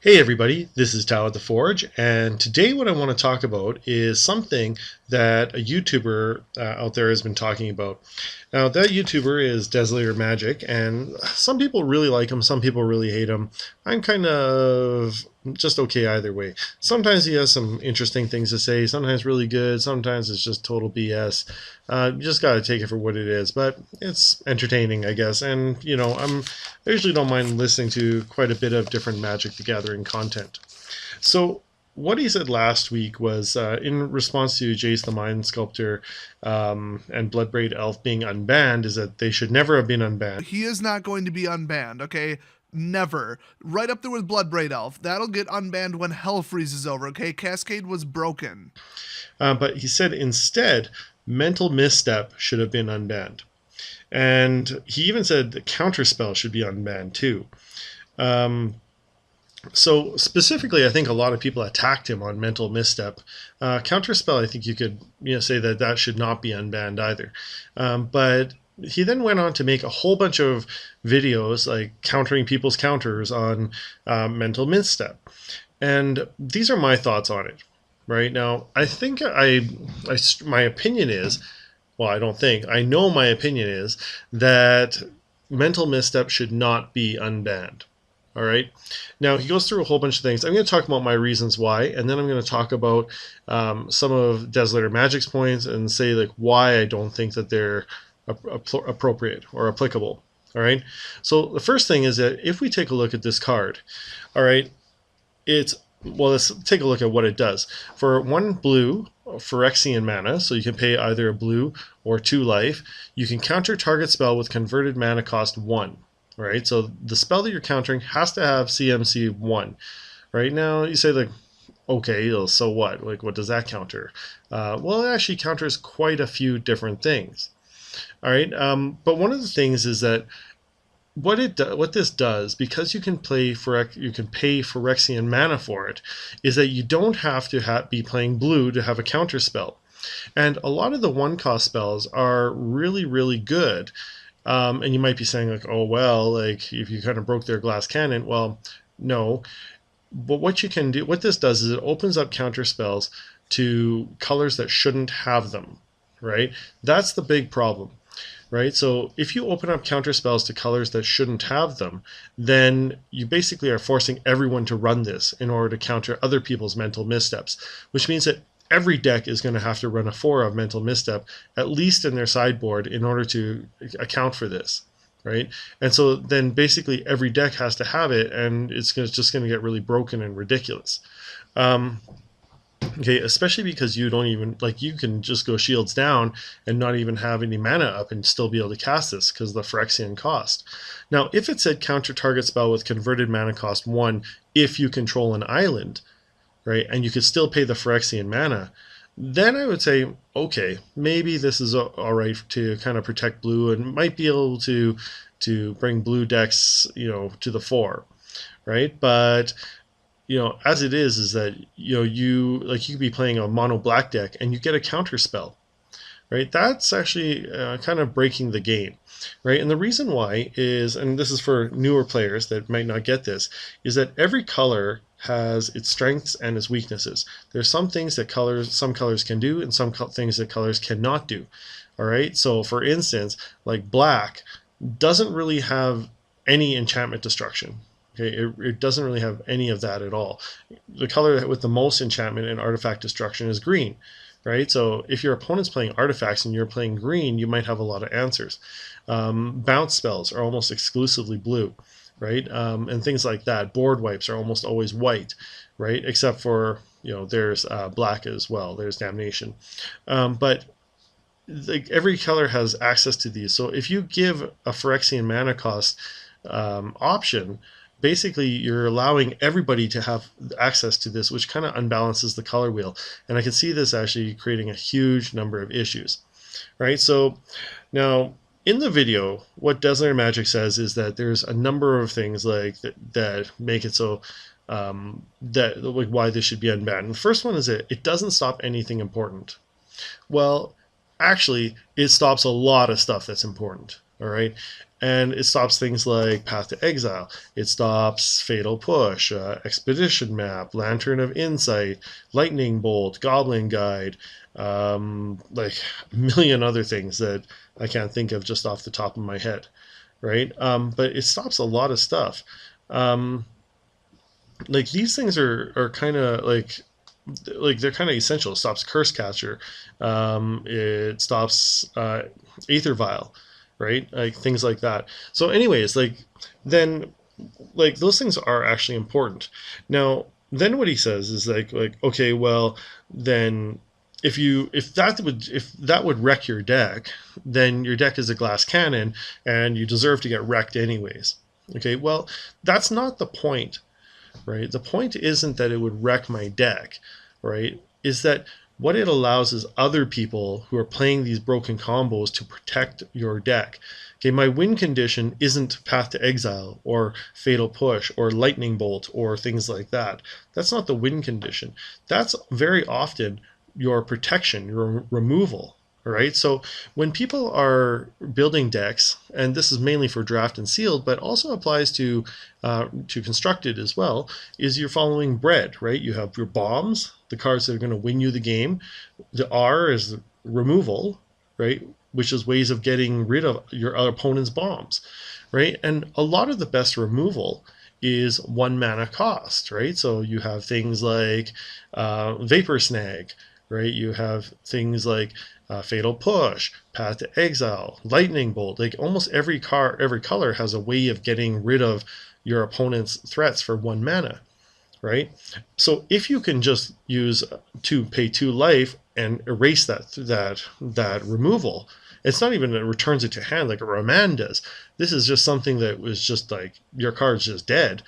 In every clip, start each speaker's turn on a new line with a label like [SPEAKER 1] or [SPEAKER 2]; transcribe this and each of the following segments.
[SPEAKER 1] Hey everybody, this is Tao at the Forge, and today what I want to talk about is something that a YouTuber out there has been talking about. Now, that YouTuber is Desolator Magic, and some people really like him, some people really hate him. I'm kind of just okay either way. Sometimes he has some interesting things to say, sometimes really good, sometimes it's just total BS. You just got to take it for what it is, but it's entertaining, I guess. And, I usually don't mind listening to quite a bit of different Magic the Gathering content. So, what he said last week was in response to Jace the Mind Sculptor and Bloodbraid Elf being unbanned, is that they should never have been unbanned.
[SPEAKER 2] He is not going to be unbanned, okay? Never. Right up there with Bloodbraid Elf. That'll get unbanned when Hell freezes over, okay? Cascade was broken.
[SPEAKER 1] But he said instead, Mental Misstep should have been unbanned. And he even said the Counterspell should be unbanned too. So specifically, I think a lot of people attacked him on Mental Misstep. Counterspell, I think you could say that should not be unbanned either. But he then went on to make a whole bunch of videos like countering people's counters on Mental Misstep. And these are my thoughts on it. Right now, I think my opinion is, well, I don't think, I know my opinion is that Mental Misstep should not be unbanned. All right. Now, he goes through a whole bunch of things. I'm going to talk about my reasons why, and then I'm going to talk about some of Desolator Magic's points and say like why I don't think that they're appropriate or applicable. All right. So the first thing is that if we take a look at this card, all right, let's take a look at what it does. For 1 blue, Phyrexian mana, so you can pay either a blue or 2 life, you can counter target spell with converted mana cost 1. Right, so the spell that you're countering has to have CMC 1. Right now, you say like, okay, well, so what? Like, what does that counter? Well, it actually counters quite a few different things. All right, but one of the things is that what this does, because you can pay Phyrexian mana for it, is that you don't have to be playing blue to have a counter spell, and a lot of the 1-cost spells are really, really good. And you might be saying like, oh well, like if you kind of broke their glass cannon. Well, no. But what you can do, what this does is it opens up counter spells to colors that shouldn't have them, right? That's the big problem, right? So if you open up counter spells to colors that shouldn't have them, then you basically are forcing everyone to run this in order to counter other people's mental missteps, which means that every deck is going to have to run a 4 of Mental Misstep, at least in their sideboard, in order to account for this, right? And so then basically every deck has to have it, and it's just going to get really broken and ridiculous. Okay, especially because you don't even, like, you can just go shields down and not even have any mana up and still be able to cast this because of the Phyrexian cost. Now, if it said counter target spell with converted mana cost 1 if you control an island, right, and you could still pay the Phyrexian mana, then I would say, okay, maybe this is all right to kind of protect blue and might be able to bring blue decks, to the fore, right? But as it is that you could be playing a mono black deck and you get a counter spell, right? That's actually kind of breaking the game, right? And the reason why is, and this is for newer players that might not get this, is that every color has its strengths and its weaknesses. There's some things that some colors can do and some things that colors cannot do. All right. So for instance, like black doesn't really have any enchantment destruction. Okay, it doesn't really have any of that at all. The color with the most enchantment and artifact destruction is green, right? So if your opponent's playing artifacts and you're playing green, you might have a lot of answers. Bounce spells are almost exclusively blue, right? And things like that. Board wipes are almost always white, right? Except for, there's black as well. There's damnation. But like every color has access to these. So if you give a Phyrexian mana cost option, basically you're allowing everybody to have access to this, which kind of unbalances the color wheel. And I can see this actually creating a huge number of issues, right? So now in the video, what Desolator Magic says is that there's a number of things like that make it so that like why this should be unbanned. And the first one is that it doesn't stop anything important. Well, actually, it stops a lot of stuff that's important. All right. And it stops things like Path to Exile. It stops Fatal Push, Expedition Map, Lantern of Insight, Lightning Bolt, Goblin Guide, like a million other things that I can't think of just off the top of my head, right? But it stops a lot of stuff. Um, like these things are kind of like they're kind of essential. It stops Curse Catcher. It stops Aether Vial, right? Like things like that. So, anyways, then like those things are actually important. Now, then what he says is like okay, well then if that would wreck your deck, then your deck is a glass cannon and you deserve to get wrecked anyways. Okay, well that's not the point, right? The point isn't that it would wreck my deck, right? Is that what it allows is other people who are playing these broken combos to protect your deck. Okay, my win condition isn't Path to Exile or Fatal Push or Lightning Bolt or things like that. That's not the win condition. That's very often your protection, your removal. All right. So when people are building decks, and this is mainly for draft and sealed, but also applies to constructed as well, is you're following bread, right? You have your bombs, the cards that are going to win you the game. The R is removal, right? Which is ways of getting rid of your opponent's bombs, right? And a lot of the best removal is one mana cost, right? So you have things like Vapor Snag, right? You have things like Fatal Push, Path to Exile, Lightning Bolt. Like almost every color has a way of getting rid of your opponent's threats for one mana, right? So if you can just use pay 2 life and erase that removal, it's not even it returns it to hand like a Remand does. This is just something that was just like your card's just dead.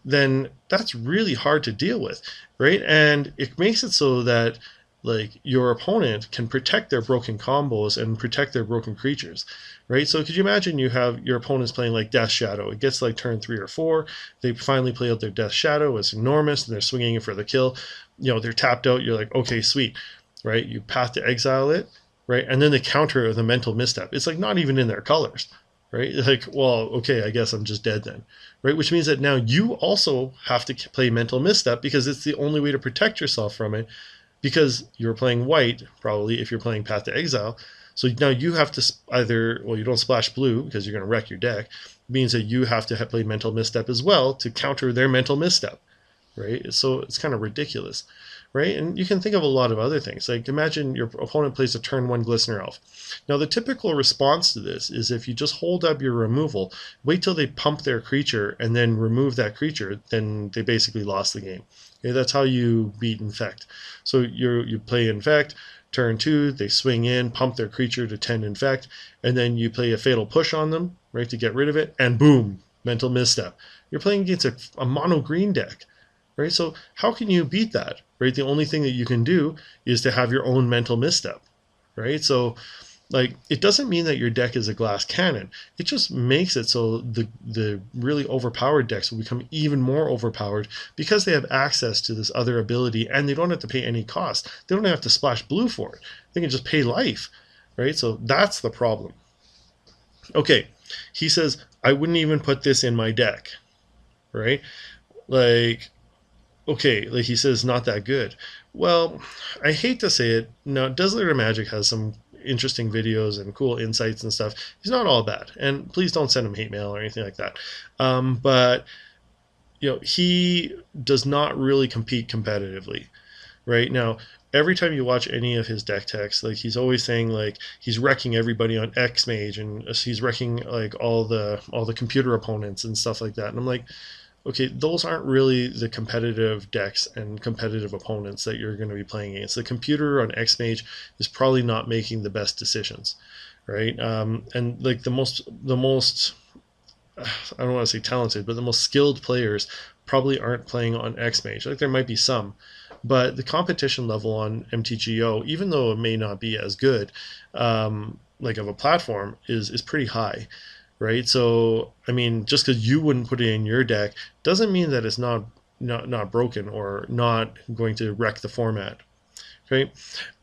[SPEAKER 1] Then that's really hard to deal with, right? And it makes it so that like your opponent can protect their broken combos and protect their broken creatures, right? So could you imagine you have your opponents playing like Death Shadow? It gets like turn 3 or 4. They finally play out their Death Shadow. It's enormous, and they're swinging it for the kill. You know, they're tapped out. You're like, okay, sweet, right? You Path to Exile it, right? And then the counter of the Mental Misstep. It's like not even in their colors, right? Like, well, okay, I guess I'm just dead then, right? Which means that now you also have to play Mental Misstep because it's the only way to protect yourself from it, because you're playing white, probably, if you're playing Path to Exile. So now you have to either, well, you don't splash blue because you're going to wreck your deck. It means that you have to play Mental Misstep as well to counter their Mental Misstep, right? So it's kind of ridiculous, right? And you can think of a lot of other things. Like imagine your opponent plays a turn 1 Glistener Elf. Now the typical response to this is if you just hold up your removal, wait till they pump their creature and then remove that creature, then they basically lost the game. Okay, that's how you beat Infect. So you play Infect, turn 2, they swing in, pump their creature to 10 Infect, and then you play a Fatal Push on them, right, to get rid of it, and boom, Mental Misstep. You're playing against a mono green deck, right? So how can you beat that, right? The only thing that you can do is to have your own Mental Misstep, right? So like it doesn't mean that your deck is a glass cannon. It just makes it so the really overpowered decks will become even more overpowered because they have access to this other ability and they don't have to pay any cost. They don't have to splash blue for it. They can just pay life, right? So that's the problem. Okay, he says I wouldn't even put this in my deck, right? Like okay, like he says, not that good. Well, I hate to say it. No, Desolator Magic has some interesting videos and cool insights and stuff. He's not all bad, and please don't send him hate mail or anything like that. But you know, he does not really compete competitively, right? Now, every time you watch any of his deck techs, like he's always saying like he's wrecking everybody on X Mage and he's wrecking like all the computer opponents and stuff like that. And I'm like, okay, those aren't really the competitive decks and competitive opponents that you're going to be playing against. The computer on X Mage is probably not making the best decisions, right? And like the most I don't want to say talented, but the most skilled players probably aren't playing on X Mage. Like there might be some, but the competition level on MTGO, even though it may not be as good, like of a platform, is pretty high, right? So I mean, just because you wouldn't put it in your deck doesn't mean that it's not broken or not going to wreck the format, right?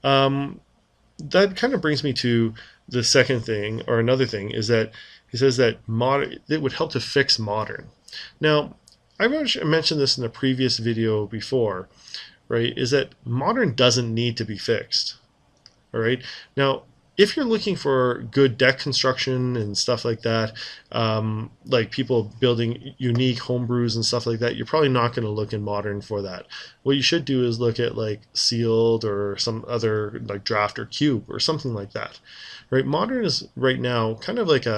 [SPEAKER 1] That kind of brings me to the second thing or another thing is that He says that modern it would help to fix modern. Now, I mentioned this in a previous video before, right? Is that modern doesn't need to be fixed. All right. Now, if you're looking for good deck construction and stuff like that, like people building unique homebrews and stuff like that, you're probably not going to look in modern for that. What you should do is look at like sealed or some other like draft or cube or something like that. Right. Modern is right now kind of like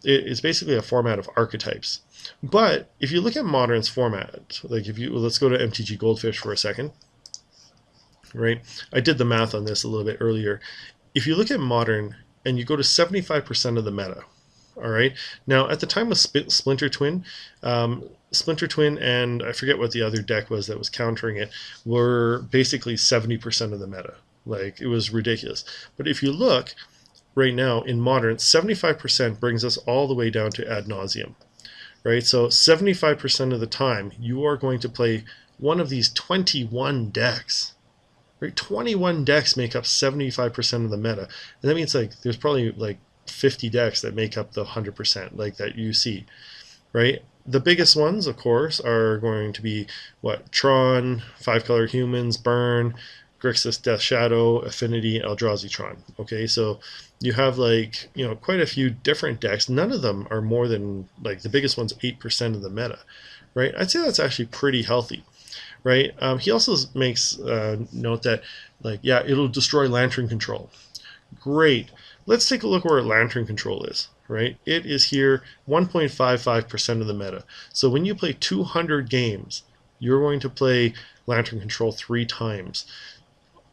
[SPEAKER 1] it's basically a format of archetypes. But if you look at modern's format, like if you let's go to MTG Goldfish for a second, right? I did the math on this a little bit earlier. If you look at modern and you go to 75% of the meta, all right. Now, at the time of Splinter Twin, Splinter Twin and I forget what the other deck was that was countering it were basically 70% of the meta. Like it was ridiculous. But if you look right now in modern, 75% brings us all the way down to ad nauseum, right? So 75% of the time, you are going to play one of these 21 decks. Right, 21 decks make up 75% of the meta, and that means like there's probably like 50 decks that make up the 100% like that you see, right? The biggest ones, of course, are going to be what Tron, Five Color Humans, Burn, Grixis Death Shadow, Affinity, Eldrazi Tron. Okay, so you have like quite a few different decks. None of them are more than like the biggest one's 8% of the meta, right? I'd say that's actually pretty healthy, right? He also makes note that, like, yeah, it'll destroy Lantern Control. Great. Let's take a look where Lantern Control is, right? It is here 1.55% of the meta. So when you play 200 games, you're going to play Lantern Control 3 times.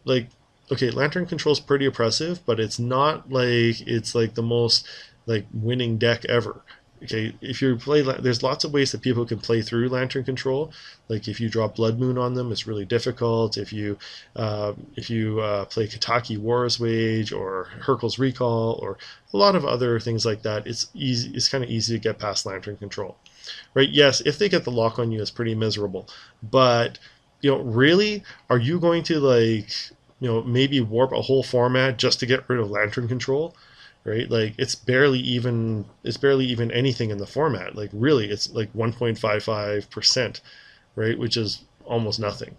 [SPEAKER 1] Like, okay, Lantern Control is pretty oppressive, but it's not like it's like the most like winning deck ever. Okay, if you play, there's lots of ways that people can play through Lantern Control. Like if you draw Blood Moon on them, it's really difficult. If you play Kataki War's Wage or Hercule's Recall or a lot of other things like that, it's easy. It's kind of easy to get past Lantern Control, right? Yes, if they get the lock on you, it's pretty miserable. But really, are you going to like maybe warp a whole format just to get rid of Lantern Control? Right, like it's barely even anything in the format. Like really it's like 1.55%, right, which is almost nothing,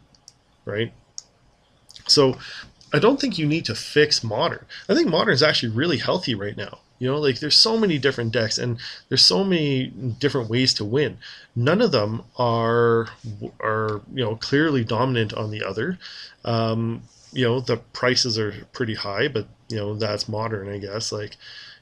[SPEAKER 1] right? So I don't think you need to fix modern. I think modern is actually really healthy right now. Like there's so many different decks and there's so many different ways to win. None of them are clearly dominant on the other. The prices are pretty high, but that's modern, I guess. Like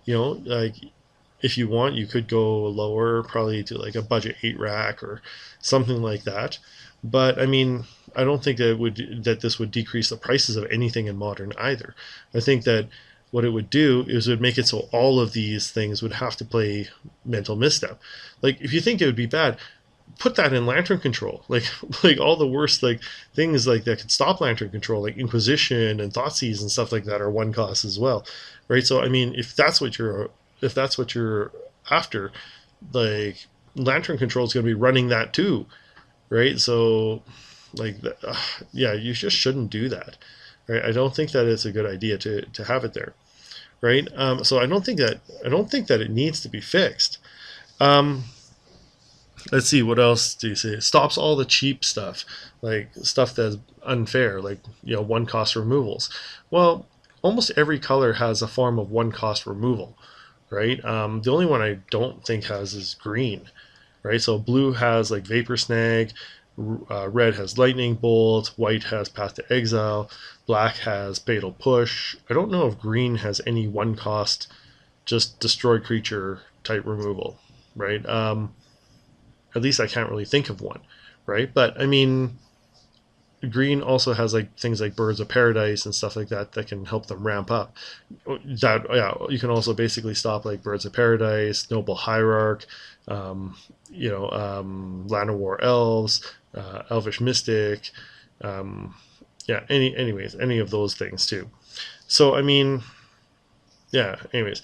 [SPEAKER 1] if you want, you could go lower, probably to like a budget 8 rack or something like that. But I mean, I don't think that this would decrease the prices of anything in modern either. I think that what it would do is it would make it so all of these things would have to play Mental Misstep. Like if you think it would be bad, put that in Lantern Control. Like like all the worst like things like that could stop Lantern Control, like Inquisition and Thoughtseize and stuff like that, are 1 cost as well, right? So I mean, if that's what you're after, like Lantern Control is going to be running that too, right? So like yeah, you just shouldn't do that, right? I don't think that it's a good idea to have it there, right? So I don't think that it needs to be fixed. Um, let's see, what else do you say? It stops all the cheap stuff, like stuff that's unfair, like 1 cost removals. Well, almost every color has a form of 1 cost removal, right? The only one I don't think has is green, right? So blue has like Vapor Snag, red has Lightning Bolt, white has Path to Exile, black has Fatal Push. I don't know if green has any 1 cost, just destroy creature type removal, right? At least I can't really think of one, right? But I mean, green also has like things like Birds of Paradise and stuff like that that can help them ramp up. That yeah, you can also basically stop like Birds of Paradise, Noble Hierarch, Land of War Elves, Elvish Mystic, yeah. Any of those things too. So I mean, yeah. Anyways,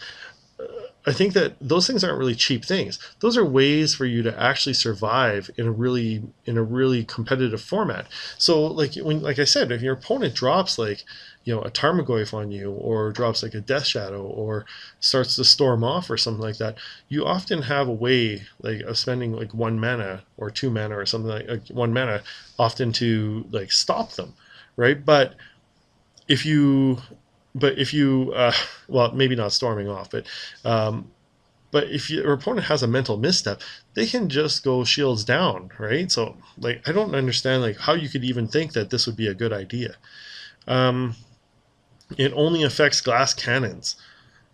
[SPEAKER 1] I think that those things aren't really cheap things. Those are ways for you to actually survive in a really competitive format. So like I said, if your opponent drops like a Tarmogoyf on you, or drops like a Death Shadow, or starts to storm off or something like that, you often have a way like of spending like 1 mana or 2 mana or something like 1 mana, often to like stop them, right? If you if you well, maybe not storming off, um, but if your opponent has a mental misstep, they can just go shields down, right? So like I don't understand like how you could even think that this would be a good idea. Um, it only affects glass cannons,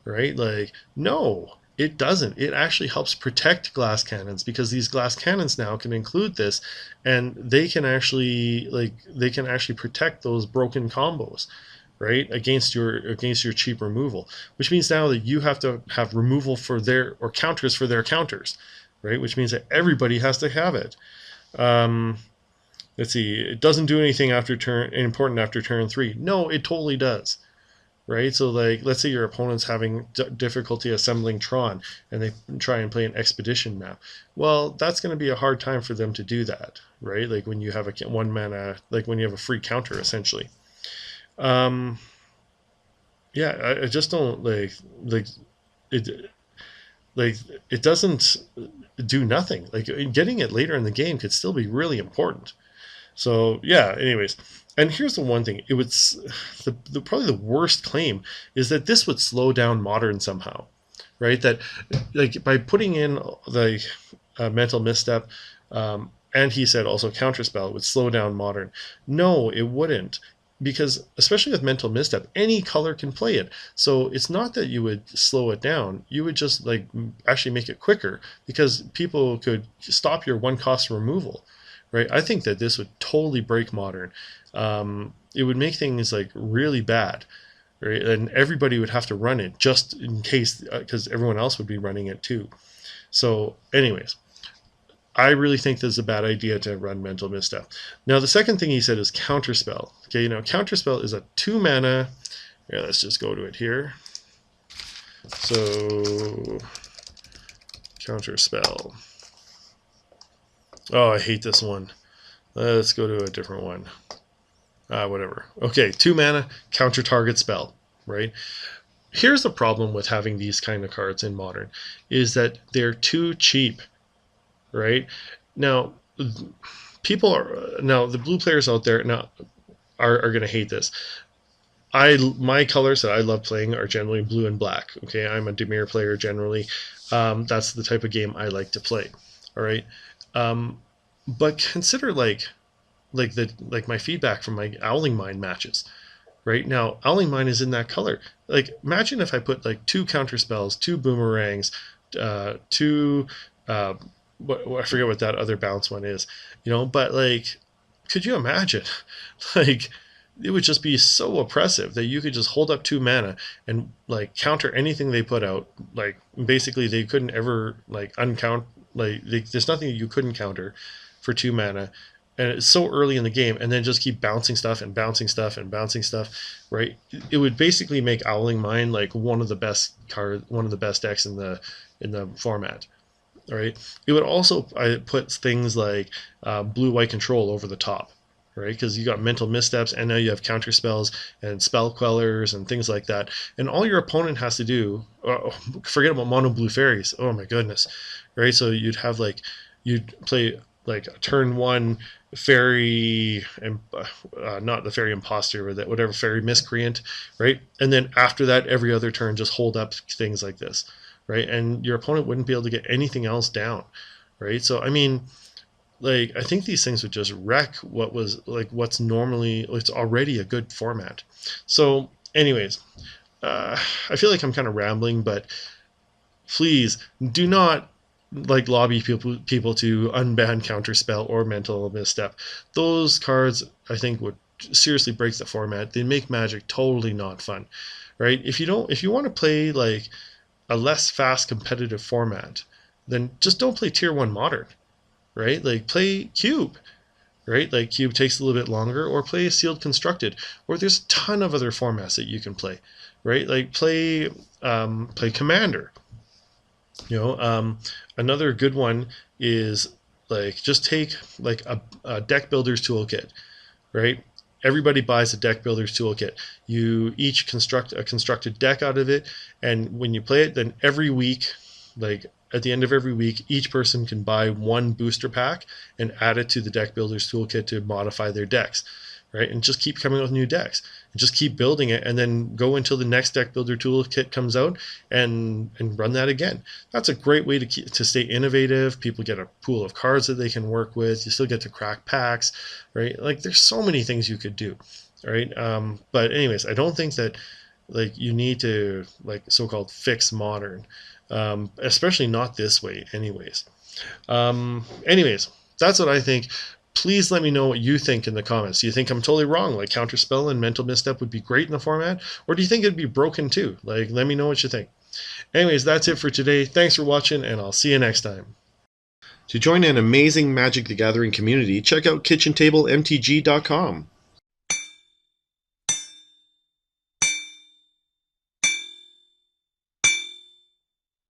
[SPEAKER 1] right? Like, no, it doesn't. It actually helps protect glass cannons, because these glass cannons now can include this, and they can actually protect those broken combos, right, against your cheap removal, which means now that you have to have removal for their, or counters for their counters, right, which means that everybody has to have it. um let's see, it doesn't do anything after turn important after turn 3. No, it totally does, right? So like, let's say your opponent's having difficulty assembling Tron, and they try and play an expedition map. Well, that's going to be a hard time for them to do that, right? Like when you have a 1 mana, like when you have a free counter essentially. um yeah, I just don't like it. Like, it doesn't do nothing. Like, getting it later in the game could still be really important. So yeah, anyways. And here's the one thing: it would the probably the worst claim is that this would slow down Modern somehow, right? That like by putting in the mental misstep, and he said also counterspell would slow down Modern. No, it wouldn't, because especially with mental misstep, any color can play it. So it's not that you would slow it down; you would just like actually make it quicker, because people could stop your 1 cost removal, right? I think that this would totally break Modern. It would make things like really bad, right? And everybody would have to run it just in case, because everyone else would be running it too. So, anyways, I really think this is a bad idea to run Mental Misstep. Now, the second thing he said is Counterspell. Okay, Counterspell is a 2 mana. Yeah, let's just go to it here. So, Counterspell. Oh, I hate this one. Let's go to a different one. Whatever. Okay, 2 mana, counter target spell, right? Here's the problem with having these kind of cards in Modern, is that they're too cheap, right? Now, the blue players out there now are going to hate this. My colors that I love playing are generally blue and black. Okay, I'm a Dimir player generally. That's the type of game I like to play. All right, but consider like my feedback from my Owling Mine matches. Right now, Owling Mine is in that color. Like, imagine if I put like 2 counter spells, 2 boomerangs, two. I forget what that other bounce one is. But like, could you imagine? Like, it would just be so oppressive that you could just hold up 2 mana and like counter anything they put out. Like, basically, they couldn't ever like uncount. There's nothing that you couldn't counter for 2 mana, and it's so early in the game, and then just keep bouncing stuff and bouncing stuff and bouncing stuff, right? It would basically make Owling Mine like one of the best decks in the format. All right. It would also put things like blue white control over the top, right? Because you got mental missteps, and now you have counter spells and spell quellers and things like that. And all your opponent has to do, forget about mono blue fairies. Oh my goodness, right? So you'd play like a turn 1 fairy, and not the fairy imposter, or that whatever fairy miscreant, right? And then after that, every other turn, just hold up things like this, right? And your opponent wouldn't be able to get anything else down, right? So I mean, like, I think these things would just wreck what's normally, it's already a good format. So, anyways, I feel like I'm kind of rambling, but please do not like lobby people to unban counterspell or mental misstep. Those cards, I think, would seriously break the format. They make Magic totally not fun, right? If you want to play like a less fast competitive format, then just don't play tier 1 Modern, right? Like, play Cube, right? Like, Cube takes a little bit longer, or play a Sealed Constructed, or there's a ton of other formats that you can play, right? Like, play Commander, You know, another good one is like just take like a deck builder's toolkit, right? Everybody buys a deck builder's toolkit. You each construct a constructed deck out of it, and when you play it, then every week, like at the end of every week, each person can buy one booster pack and add it to the deck builder's toolkit to modify their decks, right? And just keep coming up with new decks and just keep building it, and then go until the next deck builder toolkit comes out and run that again. That's a great way to stay innovative. People get a pool of cards that they can work with. You still get to crack packs, right? Like there's so many things you could do, right? But anyways, I don't think that like you need to like so-called fix modern, especially not this way. Anyways, that's what I think. Please let me know what you think in the comments. Do you think I'm totally wrong? Like Counterspell and Mental Misstep would be great in the format? Or do you think it'd be broken too? Like, let me know what you think. Anyways, that's it for today. Thanks for watching, and I'll see you next time. To join an amazing Magic the Gathering community, check out kitchentablemtg.com.